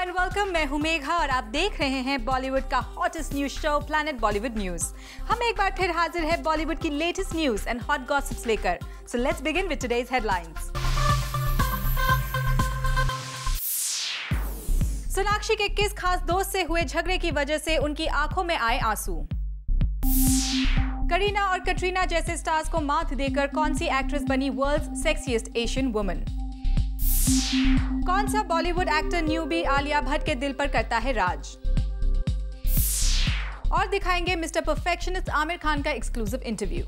And welcome. मैं हूं मेघा और आप देख रहे हैं बॉलीवुड का hottest news show planet Bollywood news. हम एक बार फिर हाजिर है बॉलीवुड की latest news and hot gossips लेकर। So let's begin with today's headlines. Sonakshi के किस खास दोस्त से हुए झगड़े की वजह से उनकी आंखों में आए आंसू। करीना और कटरीना जैसे स्टार्स को मात देकर कौन सी एक्ट्रेस बनी वर्ल्ड्स सेक्सीएस्ट एशियन वुमन। कौन सा बॉलीवुड एक्टर न्यूबी आलिया भट्ट के दिल पर करता है राज। और दिखाएंगे मिस्टर परफेक्शनिस्ट आमिर खान का exclusive interview.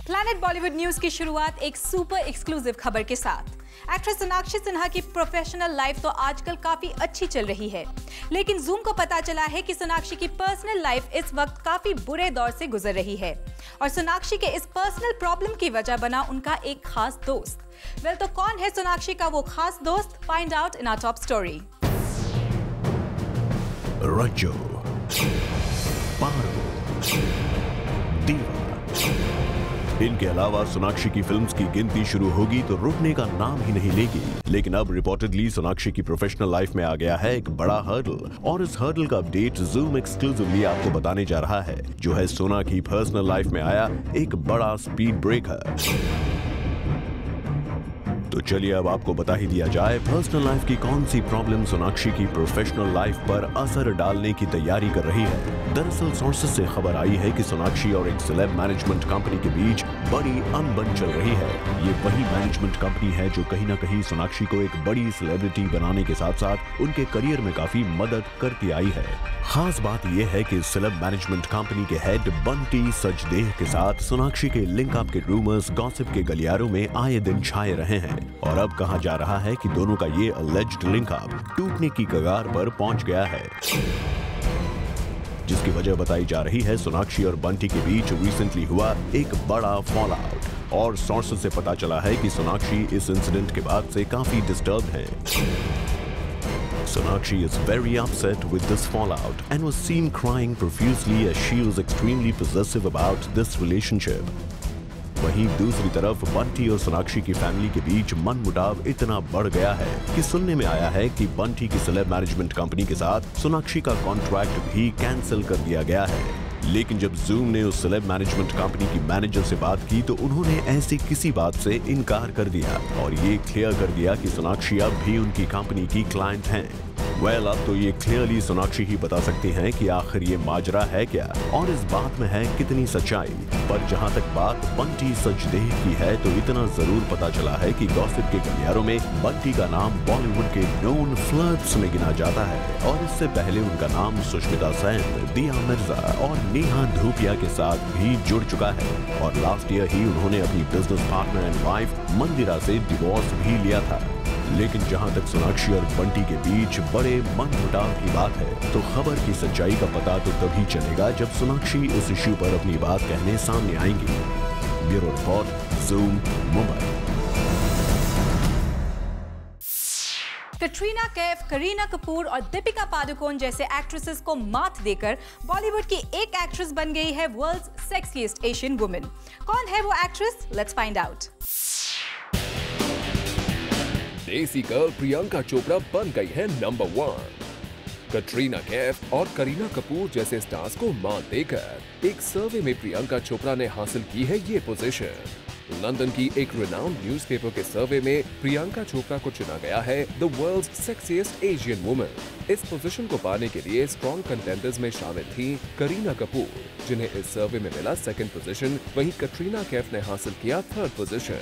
Planet Bollywood news की शुरुआत एक सुपर एक्सक्लूसिव खबर के साथ। एक्ट्रेस सोनाक्षी सिन्हा की प्रोफेशनल लाइफ तो आजकल काफी अच्छी चल रही है, लेकिन जूम को पता चला है कि सोनाक्षी की पर्सनल लाइफ इस वक्त काफी बुरे दौर से गुजर रही है और सोनाक्षी के इस पर्सनल प्रॉब्लम की वजह बना उनका एक खास दोस्त। वेल, तो कौन है सोनाक्षी का वो खास दोस्त? Find out in our top story. Rajjo, Paro, Diva, इनके अलावा सोनाक्षी की फिल्म्स की गिनती शुरू होगी तो रुकने का नाम ही नहीं लेगी। लेकिन अब रिपोर्टेडली सोनाक्षी की प्रोफेशनल लाइफ में आ गया है एक बड़ा हर्डल और इस हर्डल का अपडेट जूम एक्सक्लूसिवली आपको बताने जा रहा है, जो है सोना की पर्सनल लाइफ में आया एक बड़ा स्पीड ब्रेकर। तो चलिए अब आपको बता ही दिया जाए पर्सनल लाइफ की कौन सी प्रॉब्लम सोनाक्षी की प्रोफेशनल लाइफ पर असर डालने की तैयारी कर रही है। दरअसल सोर्सेस से खबर आई है कि सोनाक्षी और एक सेलेब मैनेजमेंट कंपनी के बीच बड़ी अनबन चल रही है। ये वही मैनेजमेंट कंपनी है जो कहीं ना कहीं सोनाक्षी को एक बड़ी सेलिब्रिटी बनाने के साथ साथ उनके करियर में काफी मदद करती आई है। खास बात यह है कि सेलेब मैनेजमेंट कंपनी के हेड बंटी सचदेह के साथ सोनाक्षी के लिंक अप के रूमर्स गॉसिप के गलियारों में आए दिन छाए रहे हैं और अब कहा जा रहा है कि दोनों का ये अलेज्ड लिंक अप टूटने की कगार पर पहुंच गया है, जिसकी वजह बताई जा रही है सोनाक्षी और बंटी के बीच रिसेंटली हुआ एक बड़ा फॉल आउट। और सोर्सेस से पता चला है कि सोनाक्षी इस इंसिडेंट के बाद से काफी डिस्टर्ब है। Sonakshi is very upset with this fallout and was seen crying profusely as she was extremely possessive about this relationship. वहीं दूसरी तरफ बंटी और सोनाक्षी की फैमिली के बीच मनमुटाव इतना बढ़ गया है कि सुनने में आया है कि बंटी की सेलेब मैनेजमेंट कंपनी के साथ सोनाक्षी का कॉन्ट्रैक्ट भी कैंसिल कर दिया गया है। लेकिन जब जूम ने उस सेलेब मैनेजमेंट कंपनी की मैनेजर से बात की तो उन्होंने ऐसी किसी बात से इनकार कर दिया और ये क्लियर कर दिया कि सोनाक्षी अब भी उनकी कंपनी की क्लाइंट हैं। अब तो ये क्लियरली सोनाक्षी ही बता सकती हैं कि आखिर ये माजरा है क्या और इस बात में है कितनी सच्चाई। पर जहां तक बात बंटी सचदेह की है तो इतना जरूर पता चला है कि गॉसिप के गलियारों में बंटी का नाम बॉलीवुड के नोन फ्लर्ट्स में गिना जाता है और इससे पहले उनका नाम सुष्मिता सेन, दिया मिर्जा और नेहा धूपिया के साथ भी जुड़ चुका है और लास्ट ईयर ही उन्होंने अपनी बिजनेस पार्टनर एंड वाइफ मंदिरा से डिवोर्स भी लिया था। लेकिन जहां तक सोनाक्षी और बंटी के बीच बड़े मनमुटाव की बात है तो खबर की सच्चाई का पता तो तभी चलेगा जब सोनाक्षी इस इश्यू पर अपनी बात कहने सामने आएंगी। Bureau report, zoom, Mumbai. Katrina Kaif, Kareena Kapoor और दीपिका पादुकोण जैसे एक्ट्रेसेस को मात देकर बॉलीवुड की एक एक्ट्रेस बन गई है वर्ल्ड्स सेक्सीएस्ट एशियन वुमन। कौन है वो एक्ट्रेस? Let's find out. देसी गर्ल प्रियंका चोपड़ा बन गई है नंबर 1। कटरीना कैफ और करीना कपूर जैसे स्टार्स को मात देकर एक सर्वे में प्रियंका चोपड़ा ने हासिल की है ये पोजीशन। लंदन की एक रिनाउंड न्यूज़पेपर के सर्वे में प्रियंका चोपड़ा को चुना गया है the world's sexiest Asian woman. इस पोजीशन को पाने के लिए स्ट्रॉन्ग कंटेंडर्स में शामिल थी करीना कपूर, जिन्हें इस सर्वे में मिला 2nd पोजीशन। वहीं कटरीना कैफ ने हासिल किया 3rd पोजीशन।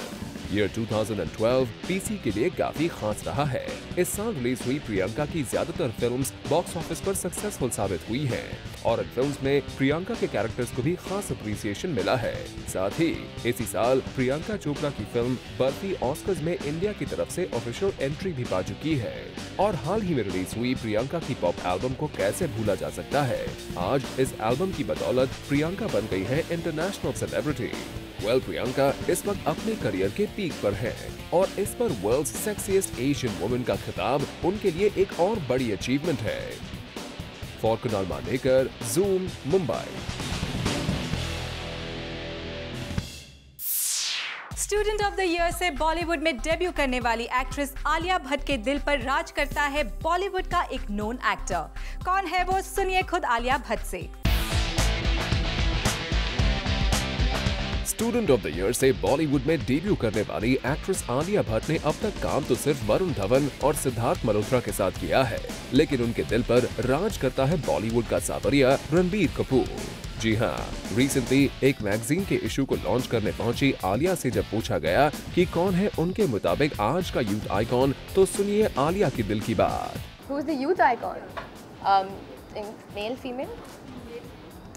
ईयर 2012 पीसी के लिए काफी खास रहा है। इस साल रिलीज हुई प्रियंका की ज्यादातर फिल्म्स बॉक्स ऑफिस पर सक्सेसफुल साबित हुई हैं और इन फिल्म्स में प्रियंका के कैरेक्टर्स को भी खास अप्रिसिएशन मिला है। साथ ही इसी साल प्रियंका चोपड़ा की फिल्म बर्फी ऑस्कर्स में इंडिया की तरफ से ऑफिशियल एंट्री भी पा चुकी है। और हाल ही में रिलीज हुई प्रियंका की पॉप एल्बम को कैसे भूला जा सकता है। आज इस एल्बम की बदौलत प्रियंका बन गई है इंटरनेशनल सेलिब्रिटी। प्रियंका इस वक्त अपने करियर के पीक पर है और इस पर वर्ल्ड्स सेक्सीएस्ट एशियन वुमन का खिताब उनके लिए एक और बड़ी अचीवमेंट है। For Kunal Manekar, zoom, Mumbai. Student of the year से बॉलीवुड में डेब्यू करने वाली एक्ट्रेस आलिया भट्ट के दिल पर राज करता है बॉलीवुड का एक नोन एक्टर। कौन है वो, सुनिए खुद आलिया भट्ट से। स्टूडेंट ऑफ द ईयर से बॉलीवुड में डेब्यू करने वाली एक्ट्रेस आलिया भट्ट ने अब तक काम तो सिर्फ वरुण धवन और सिद्धार्थ मल्होत्रा के साथ किया है, लेकिन उनके दिल पर राज करता है बॉलीवुड का सावरिया रणबीर कपूर। जी हाँ, रिसेंटली एक मैगजीन के इशू को लॉन्च करने पहुंची आलिया से जब पूछा गया कि कौन है उनके मुताबिक आज का यूथ आइकॉन, तो सुनिए आलिया की दिल की बात। Who is the youth icon? Male, female?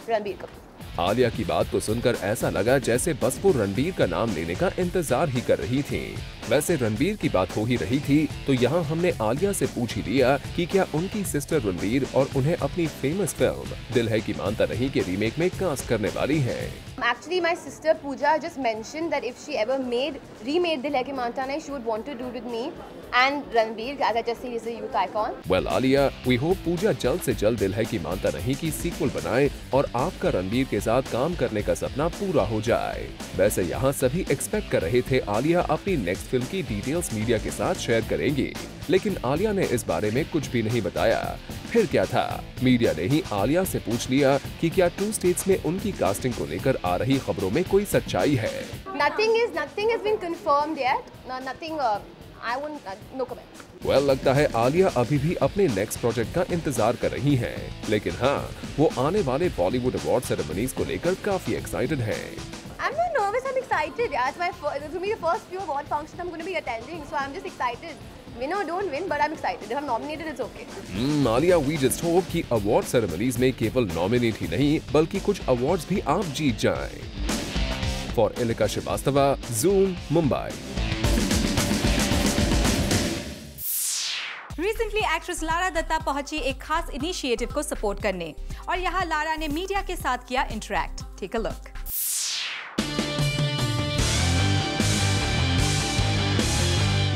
Ranbir Kapoor. Alia की बात को सुनकर ऐसा लगा जैसे बस वो रणबीर का नाम लेने का इंतजार ही कर रही थी। वैसे रणबीर की बात हो ही रही थी तो यहाँ हमने आलिया से पूछ ही लिया कि क्या उनकी सिस्टर रणबीर और उन्हें अपनी फेमस फिल्म दिल है कि मानता नहीं के रीमेक में कास्ट करने वाली है। Actually, my sister Pooja just mentioned that if she ever remade Dil Hai Ki Manta Nahi, she would want to do it with me and Ranbir, as I just said, is a youth icon. Well, Alia, we hope Pooja जल्द से जल्द दिल है कि मानता नहीं की sequel बनाए और आपका रणबीर के साथ काम करने का सपना पूरा हो जाए। वैसे यहाँ सभी एक्सपेक्ट कर रहे थे आलिया अपनी नेक्स्ट फिल्म की डिटेल्स मीडिया के साथ शेयर करेंगी, लेकिन आलिया ने इस बारे में कुछ भी नहीं बताया। फिर क्या था, मीडिया ने ही आलिया से पूछ लिया कि क्या 2 स्टेट्स में उनकी कास्टिंग को लेकर आ रही खबरों में कोई सच्चाई है। Nothing has been confirmed yet. Nothing. I won't. No comment. Well, लगता है आलिया अभी भी अपने नेक्स्ट प्रोजेक्ट का इंतजार कर रही हैं, लेकिन हाँ, वो आने वाले बॉलीवुड अवार्ड सेरेमनीज को लेकर काफी एक्साइटेड हैं। I'm not nervous. I'm excited. Yeah, it's to be the first few award function I'm going to be attending, so I'm just excited. Win or don't win, but I'm excited. If I'm nominated, it's okay. Alia, we just hope कि award ceremonies में केवल nominate ही नहीं बल्कि कुछ awards भी आप जीत जाएं। For Ilika Srivastava, Zoom, Mumbai. Recently actress Lara Dutta पहुंची एक खास इनिशिएटिव को सपोर्ट करने और यहाँ लारा ने मीडिया के साथ किया interact. Take a look.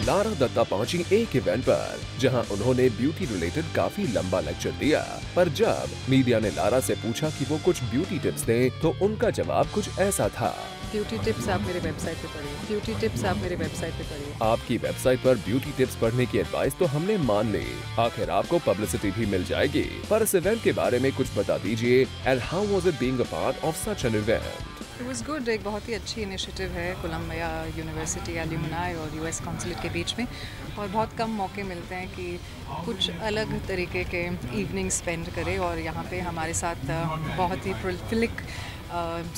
Lara Dutta पहुंची एक इवेंट पर जहां उन्होंने ब्यूटी रिलेटेड काफी लंबा लेक्चर दिया, पर जब मीडिया ने लारा से पूछा कि वो कुछ ब्यूटी टिप्स दें तो उनका जवाब कुछ ऐसा था। ब्यूटी टिप्स आप मेरे वेबसाइट पे पढ़िए। ब्यूटी टिप्स आप मेरे वेबसाइट पे पढ़िए। आपकी वेबसाइट पर ब्यूटी टिप्स पढ़ने की एडवाइस तो हमने मान ली, आखिर आपको पब्लिसिटी भी मिल जाएगी, पर इस इवेंट के बारे में कुछ बता दीजिए। And how was it being a part of such an event? It was good. एक बहुत ही अच्छी इनिशिएटिव है कोलंबिया यूनिवर्सिटी एल्यूमनाई और यूएस कॉन्सुलेट के बीच में, और बहुत कम मौके मिलते हैं कि कुछ अलग तरीके के इवनिंग स्पेंड करें, और यहाँ पे हमारे साथ बहुत ही प्रोलिफिक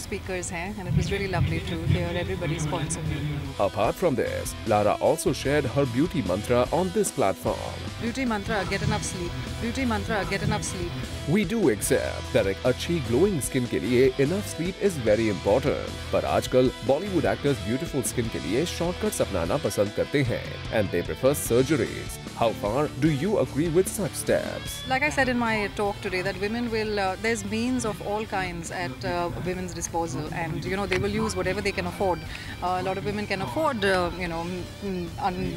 speakers हैं, and it was really lovely to hear everybody's points of view. Apart from this, Lara also shared her beauty mantra on this platform. Beauty mantra, get enough sleep. Beauty mantra, get enough sleep. We do accept that एक अच्छी glowing skin के लिए enough sleep is very important. पर आजकल Bollywood actors beautiful skin के लिए shortcuts अपनाना पसंद करते हैं, and they prefer surgeries. How far do you agree with such steps? Like I said in my talk today, that women will, there's means of all kinds at women's disposal, and they will use whatever they can afford. A lot of women can afford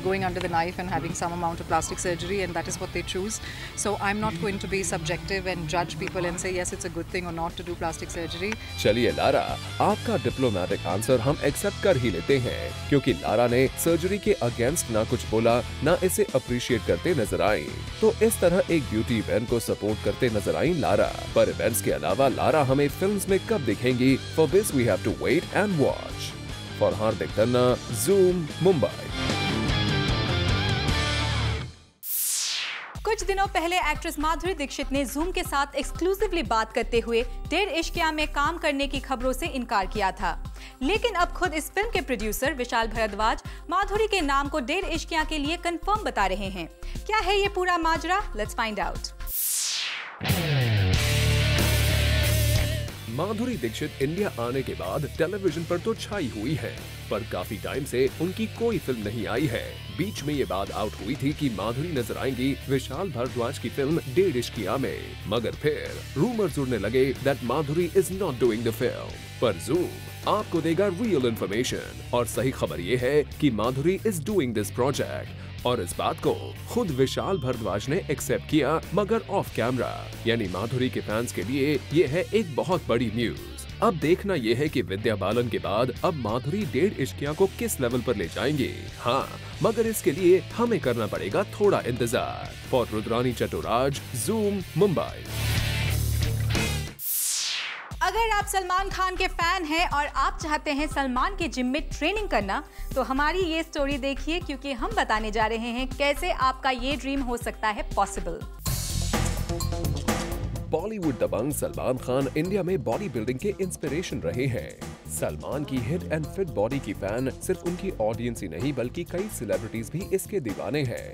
going under the knife and having some amount of plastic surgery, and that is what they choose. So I'm not going to be subjective and judge people and say yes, it's a good thing or not to do plastic surgery. चलिए Lara, आपका diplomatic answer हम accept कर ही लेते हैं, क्योंकि Lara ने surgery के against ना कुछ बोला, ना इसे अप्रिशिएट करते नजर आई। तो इस तरह एक ब्यूटी इवेंट को सपोर्ट करते नजर आई लारा। पर इवेंट्स के अलावा लारा हमें फिल्म्स में कब दिखेंगी? For this we have to wait and watch. For Hardik Tanna, Zoom, Mumbai. कुछ दिनों पहले एक्ट्रेस माधुरी दीक्षित ने जूम के साथ एक्सक्लूसिवली बात करते हुए डेढ़ इश्किया में काम करने की खबरों से इनकार किया था, लेकिन अब खुद इस फिल्म के प्रोड्यूसर विशाल भारद्वाज माधुरी के नाम को डेढ़ इश्किया के लिए कंफर्म बता रहे हैं। क्या है ये पूरा माजरा? Let's find out. Madhuri Dixit India आने के बाद टेलीविजन पर तो छाई हुई है, पर काफी टाइम से उनकी कोई फिल्म नहीं आई है। बीच में ये बात आउट हुई थी कि माधुरी नजर आएंगी विशाल भारद्वाज की फिल्म डेढ़ इश्किया में, मगर फिर रूमर्स उड़ने लगे that Madhuri is not doing the film. पर जूम आपको देगा रियल इन्फॉर्मेशन, और सही खबर ये है कि माधुरी इज डूइंग दिस प्रोजेक्ट, और इस बात को खुद विशाल भारद्वाज ने एक्सेप्ट किया, मगर ऑफ कैमरा। यानी माधुरी के फैंस के लिए ये है एक बहुत बड़ी न्यूज। अब देखना ये है कि विद्या बालन के बाद अब माधुरी 1.5 इश्किया को किस लेवल पर ले जाएंगे। हाँ, मगर इसके लिए हमें करना पड़ेगा थोड़ा इंतजार। For Rudrani Chatoraj, Zoom, Mumbai. अगर आप सलमान खान के फैन हैं और आप चाहते हैं सलमान के जिम में ट्रेनिंग करना, तो हमारी ये स्टोरी देखिए, क्योंकि हम बताने जा रहे हैं कैसे आपका ये ड्रीम हो सकता है पॉसिबल। बॉलीवुड दबंग सलमान खान इंडिया में बॉडी बिल्डिंग के इंस्पिरेशन रहे हैं। सलमान की हिट एंड फिट बॉडी की फैन सिर्फ उनकी ऑडियंस ही नहीं बल्कि कई सेलिब्रिटीज भी इसके दीवाने हैं।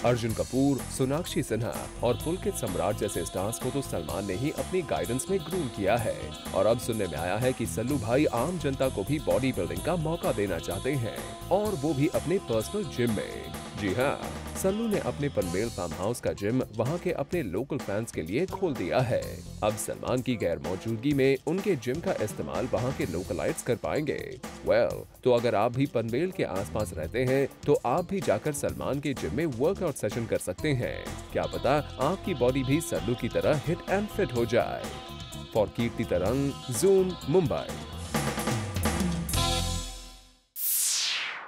अर्जुन कपूर, सोनाक्षी सिन्हा और पुलकित सम्राट जैसे स्टार्स को तो सलमान ने ही अपनी गाइडेंस में ग्रूम किया है। और अब सुनने में आया है कि सल्लू भाई आम जनता को भी बॉडी बिल्डिंग का मौका देना चाहते हैं, और वो भी अपने पर्सनल जिम में। जी हाँ, सल्लू ने अपने पनवेल फार्म हाउस का जिम वहाँ के अपने लोकल फैंस के लिए खोल दिया है। अब सलमान की गैर मौजूदगी में उनके जिम का इस्तेमाल वहाँ के लोकलाइट्स कर पाएंगे। तो अगर आप भी पनवेल के आसपास रहते हैं तो आप भी जाकर सलमान के जिम में वर्कआउट सेशन कर सकते हैं। क्या पता आपकी बॉडी भी सल्लू की तरह हिट एंड फिट हो जाए। फॉर कीर्ति तरंग, zoom, Mumbai.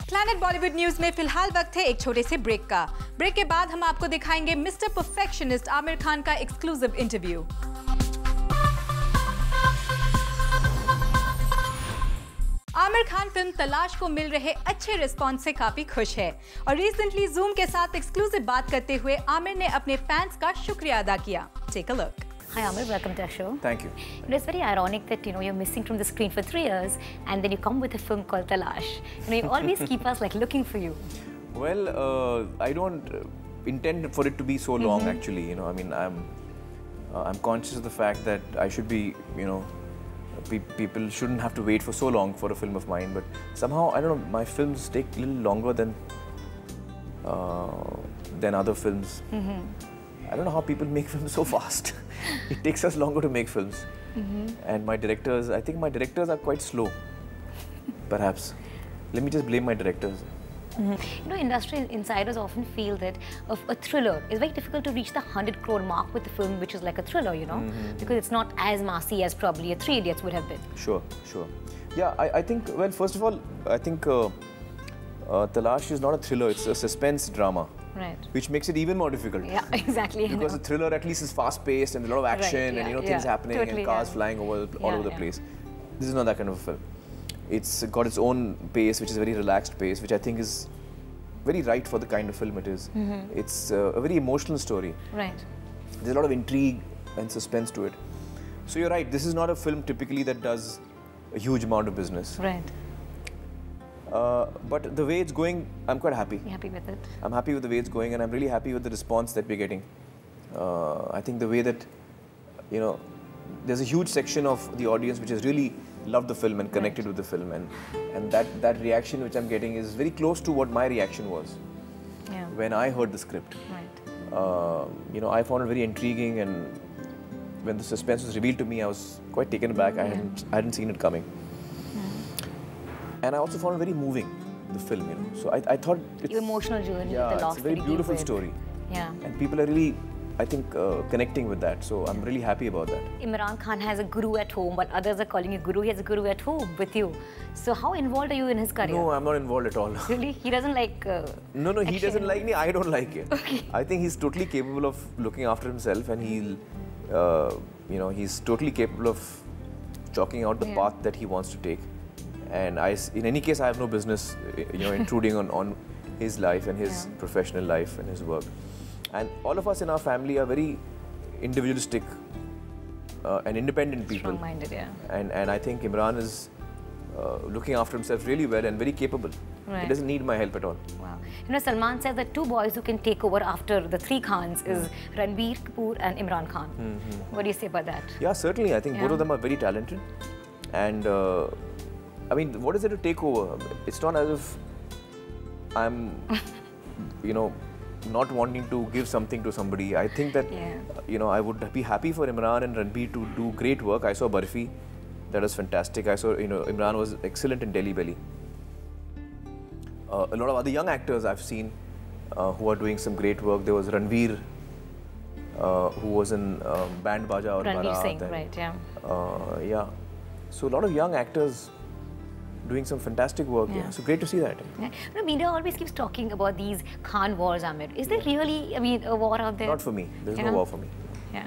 Planet Bollywood news में फिलहाल वक्त है एक छोटे से ब्रेक का। ब्रेक के बाद हम आपको दिखाएंगे मिस्टर परफेक्शनिस्ट आमिर खान का exclusive interview. Aamir Khan film तलाश को मिल रहे अच्छे रिस्पॉन्स से काफी खुश है और रिसेंटली ज़ूम के साथ एक्सक्लूसिव बात करते हुए आमिर ने अपने फैंस का शुक्रिया अदा किया। Take a look. Hi Amir, welcome to our show. Thank you. It's very ironic that you're missing from the screen for 3 years, and then you come with a film called Talash. You always keep us like looking for you. Well, I don't intend for it to be so long. Actually, I mean, I'm conscious of the fact that I should be, people shouldn't have to wait for so long for a film of mine. But somehow, I don't know, my films take a little longer than other films. I don't know how people make films so fast. It takes us longer to make films. And my directors, I think my directors are quite slow, perhaps. Let me just blame my directors. Industry insiders often feel that a thriller is very difficult to reach the 100 crore mark with a film which is like a thriller, because it's not as massy as probably a 3 Idiots would have been. Sure. Yeah, I think, well, first of all, I think Talash is not a thriller, it's a suspense drama. Right. Which makes it even more difficult. Yeah, exactly. Because a thriller at least is fast-paced and a lot of action and things happening and cars flying all over the place. This is not that kind of a film. It's got its own pace, which is a very relaxed pace, which I think is very right for the kind of film it is. It's a very emotional story. Right. There's a lot of intrigue and suspense to it. So you're right, this is not a film typically that does a huge amount of business. Right. But the way it's going, I'm quite happy. You're happy with it? I'm happy with the way it's going, and I'm really happy with the response that we're getting. I think the way that, there's a huge section of the audience which has really loved the film and connected with the film, and that reaction which I'm getting is very close to what my reaction was when I heard the script. Right. I found it very intriguing, and when the suspense was revealed to me, I was quite taken aback. I hadn't seen it coming. And I also found it very moving, the film, So I thought it's... Your emotional journey, the loss. It's a very beautiful story. Yeah. And people are really, I think, connecting with that. So I'm really happy about that. Imran Khan has a guru at home, but others are calling you guru. He has a guru at home with you. So how involved are you in his career? No, I'm not involved at all. Really? He doesn't like No, he action. doesn't like me. I don't like it. Okay. I think he's totally capable of looking after himself, and he's totally capable of chalking out the path that he wants to take. And in any case, I have no business, intruding on his life and his professional life and his work. And all of us in our family are very individualistic and independent people. Strong-minded, yeah. And I think Imran is looking after himself really well and very capable. Right. He doesn't need my help at all. Wow. Salman says that 2 boys who can take over after the 3 Khans is Ranbir Kapoor and Imran Khan. What do you say about that? Yeah, certainly. I think both of them are very talented. And I mean, what is it to take over? It's not as if I'm, not wanting to give something to somebody. I think that, I would be happy for Imran and Ranbir to do great work. I saw Barfi. That was fantastic. I saw, Imran was excellent in Delhi Belly. A lot of other young actors I've seen who are doing some great work. There was Ranveer, who was in Band Baja or Ranveer Singh, Baraat. right, yeah. Yeah. So a lot of young actors doing some fantastic work. Yeah. So great to see that. Yeah. No, media always keeps talking about these Khan wars, Amir. Is there really, I mean, a war out there? Not for me. There's no war for me. Yeah.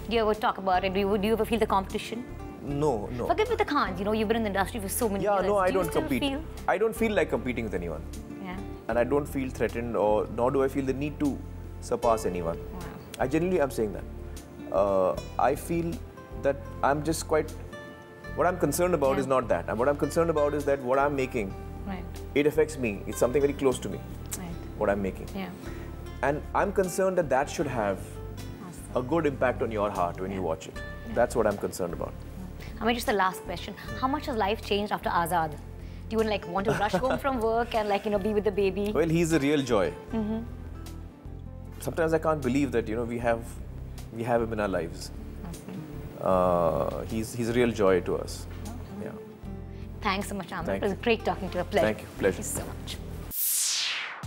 Do you ever talk about it? Do you ever feel the competition? No, no. Forget with the Khans, you know, you've been in the industry for so many years. Yeah, no, I do don't compete. I don't feel like competing with anyone. Yeah. And I don't feel threatened, or nor do I feel the need to surpass anyone. Wow. I genuinely am saying that. I feel that I'm just quite... What I'm concerned about is not that. And what I'm concerned about is that what I'm making, it affects me. It's something very close to me, what I'm making. Yeah. And I'm concerned that that should have a good impact on your heart when you watch it. That's what I'm concerned about. I mean, just the last question. How much has life changed after Azad? Do you want to rush home from work and be with the baby? Well, he's a real joy. Sometimes I can't believe that, we have him in our lives. He's a real joy to us. Yeah. Thanks so much, Amir. It Thank was you. great talking to you. Pleasure. Thank you. Pleasure. Thank you so much.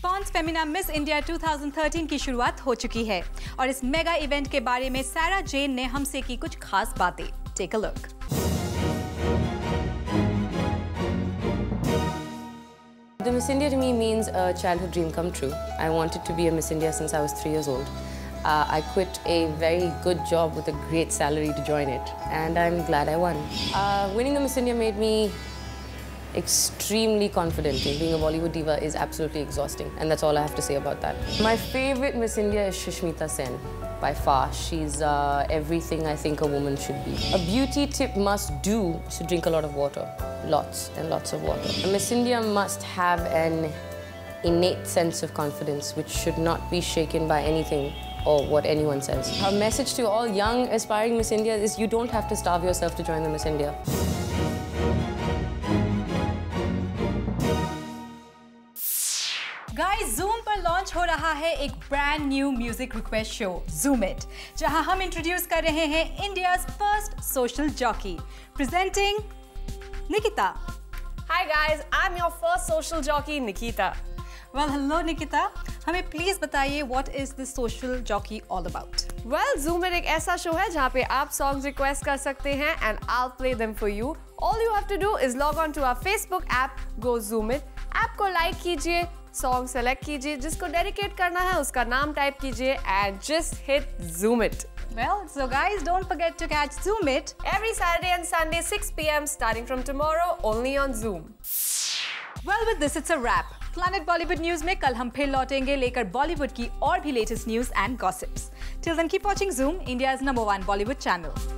Pond's Femina Miss India 2013 की शुरुआत हो चुकी है और इस mega event के बारे में सारा जेन ने हमसे की कुछ खास बातें. Take a look. The Miss India to me means a childhood dream come true. I wanted to be a Miss India since I was 3 years old. I quit a very good job with a great salary to join it, and I'm glad I won. Winning the Miss India made me extremely confident. Being a Bollywood diva is absolutely exhausting, and that's all I have to say about that. My favorite Miss India is Sushmita Sen, by far. She's everything I think a woman should be. A beauty tip must do is to drink a lot of water, lots and lots of water. A Miss India must have an innate sense of confidence, which should not be shaken by anything or what anyone says. Our message to all young aspiring Miss India is you don't have to starve yourself to join the Miss India. Guys, Zoom पर launch हो रहा है एक brand new music request show Zoom It, जहां हम introduce कर रहे हैं India's first social jockey. Presenting Nikita. Hi guys, I'm your first social jockey, Nikita. Well, hello Nikita. हमें प्लीज बताइए what is this social jockey all about? Well, Zoom It एक ऐसा show है जहाँ पे आप सॉन्ग्स रिक्वेस्ट कर सकते हैं and I'll play them for you. All you have to do is log on to our Facebook app, go Zoom It. App को लाइक कीजिए, सॉन्ग सेलेक्ट कीजिए, जिसको डेडिकेट करना है उसका नाम टाइप कीजिए and just hit Zoom It. Well, so guys, don't forget to catch Zoom It every Saturday and Sunday 6 p.m. starting from tomorrow only on Zoom. Well, with this it's a wrap. Planet Bollywood News में कल हम फिर लौटेंगे लेकर बॉलीवुड की और भी latest news and gossips. Till then, keep watching Zoom, India's #1 Bollywood channel.